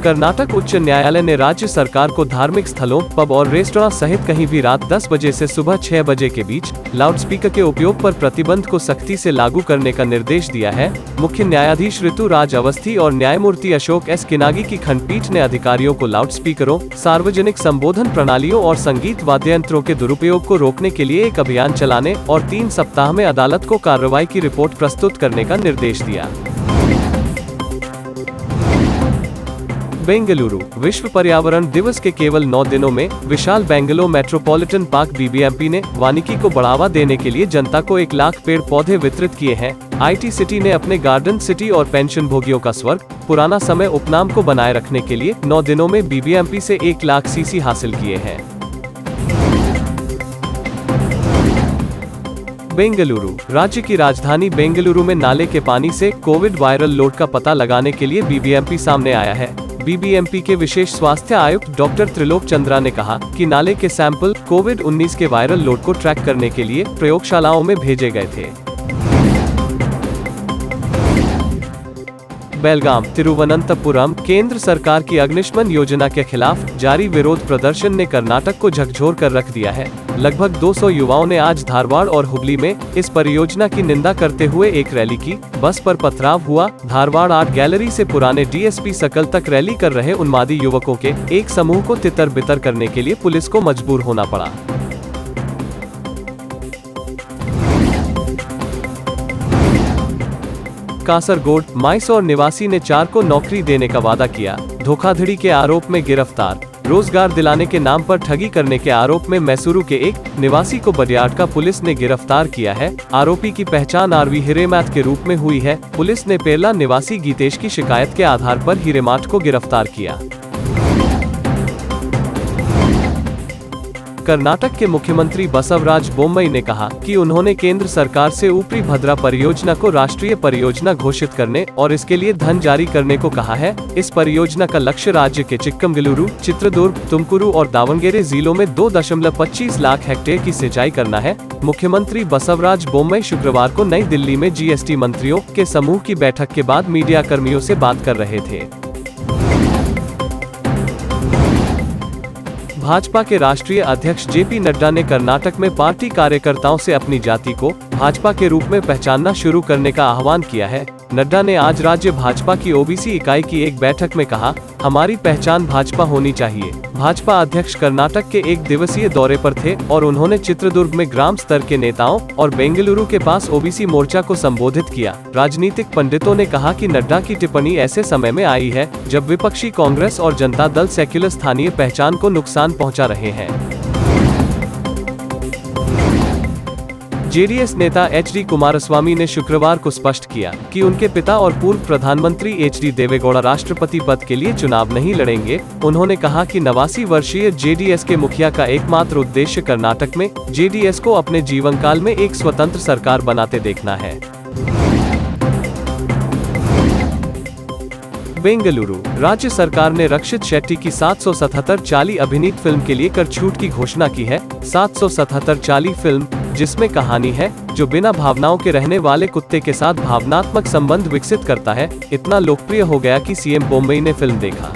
कर्नाटक उच्च न्यायालय ने राज्य सरकार को धार्मिक स्थलों, पब और रेस्टोरेंट सहित कहीं भी रात 10 बजे से सुबह 6 बजे के बीच लाउडस्पीकर के उपयोग पर प्रतिबंध को सख्ती से लागू करने का निर्देश दिया है। मुख्य न्यायाधीश ऋतु राज अवस्थी और न्यायमूर्ति अशोक एस किनागी की खंडपीठ ने अधिकारियों को लाउडस्पीकरों, सार्वजनिक संबोधन प्रणालियों और संगीत वाद्ययंत्रों के दुरुपयोग को रोकने के लिए एक अभियान चलाने और 3 सप्ताह में अदालत को कार्रवाई की रिपोर्ट प्रस्तुत करने का निर्देश दिया। बेंगलुरु विश्व पर्यावरण दिवस के केवल 9 दिनों में विशाल बेंगलोर मेट्रोपॉलिटन पार्क बीबीएमपी ने वानिकी को बढ़ावा देने के लिए जनता को 1 लाख पेड़ पौधे वितरित किए हैं। आईटी सिटी ने अपने गार्डन सिटी और पेंशन भोगियों का स्वर्ग पुराना समय उपनाम को बनाए रखने के लिए 9 दिनों में बीबीएमपी से 1 लाख सीसी हासिल किए हैं। बेंगलुरु राज्य की राजधानी बेंगलुरु में नाले के पानी से कोविड वायरल लोड का पता लगाने के लिए बीबीएमपी सामने आया है। बीबीएमपी के विशेष स्वास्थ्य आयुक्त डॉक्टर त्रिलोक चंद्रा ने कहा कि नाले के सैंपल कोविड-19 के वायरल लोड को ट्रैक करने के लिए प्रयोगशालाओं में भेजे गए थे। बेलगाम तिरुवनंतपुरम केंद्र सरकार की अग्निशमन योजना के खिलाफ जारी विरोध प्रदर्शन ने कर्नाटक को झकझोर कर रख दिया है। लगभग 200 युवाओं ने आज धारवाड़ और हुबली में इस परियोजना की निंदा करते हुए एक रैली की। बस पर पथराव हुआ। धारवाड़ आर्ट गैलरी से पुराने डीएसपी सकल तक रैली कर रहे उन्मादी युवकों के एक समूह को तितर बितर करने के लिए पुलिस को मजबूर होना पड़ा। कासरगोड मैसूर निवासी ने 4 को नौकरी देने का वादा किया। धोखाधड़ी के आरोप में गिरफ्तार। रोजगार दिलाने के नाम पर ठगी करने के आरोप में मैसूरू के एक निवासी को बडियाडका पुलिस ने गिरफ्तार किया है। आरोपी की पहचान आरवी हिरेमैथ के रूप में हुई है। पुलिस ने पेरला निवासी गीतेश की शिकायत के आधार पर हिरेमैथ को गिरफ्तार किया। कर्नाटक के मुख्यमंत्री बसवराज बोम्मई ने कहा कि उन्होंने केंद्र सरकार से ऊपरी भद्रा परियोजना को राष्ट्रीय परियोजना घोषित करने और इसके लिए धन जारी करने को कहा है। इस परियोजना का लक्ष्य राज्य के चिक्कमगलुरु, चित्रदुर्ग, तुमकुरु और दावणगेरे जिलों में 2.25 लाख हेक्टेयर की सिंचाई करना है। मुख्यमंत्री बसवराज बोम्मई शुक्रवार को नई दिल्ली में जीएसटी मंत्रियों के समूह की बैठक के बाद मीडिया कर्मियों से बात कर रहे थे। भाजपा के राष्ट्रीय अध्यक्ष जेपी नड्डा ने कर्नाटक में पार्टी कार्यकर्ताओं से अपनी जाति को भाजपा के रूप में पहचानना शुरू करने का आह्वान किया है। नड्डा ने आज राज्य भाजपा की ओबीसी इकाई की एक बैठक में कहा, हमारी पहचान भाजपा होनी चाहिए। भाजपा अध्यक्ष कर्नाटक के 1 दिवसीय दौरे पर थे और उन्होंने चित्रदुर्ग में ग्राम स्तर के नेताओं और बेंगलुरु के पास ओबीसी मोर्चा को संबोधित किया। राजनीतिक पंडितों ने कहा कि नड्डा की टिप्पणी ऐसे समय में आई है जब विपक्षी कांग्रेस और जनता दल सेक्युलर स्थानीय पहचान को नुकसान पहुंचा रहे हैं। जेडीएस नेता एचडी कुमारस्वामी ने शुक्रवार को स्पष्ट किया कि उनके पिता और पूर्व प्रधानमंत्री एचडी देवेगौड़ा राष्ट्रपति पद के लिए चुनाव नहीं लड़ेंगे। उन्होंने कहा कि 89 वर्षीय जेडीएस के मुखिया का एकमात्र उद्देश्य कर्नाटक में जेडीएस को अपने जीवन काल में एक स्वतंत्र सरकार बनाते देखना है। बेंगलुरु राज्य सरकार ने रक्षित शेट्टी की 777 चाली अभिनीत फिल्म के लिए कर छूट की घोषणा की है। 777 चाली फिल्म जिसमें कहानी है जो बिना भावनाओं के रहने वाले कुत्ते के साथ भावनात्मक संबंध विकसित करता है, इतना लोकप्रिय हो गया कि सीएम बोम्मई ने फिल्म देखा।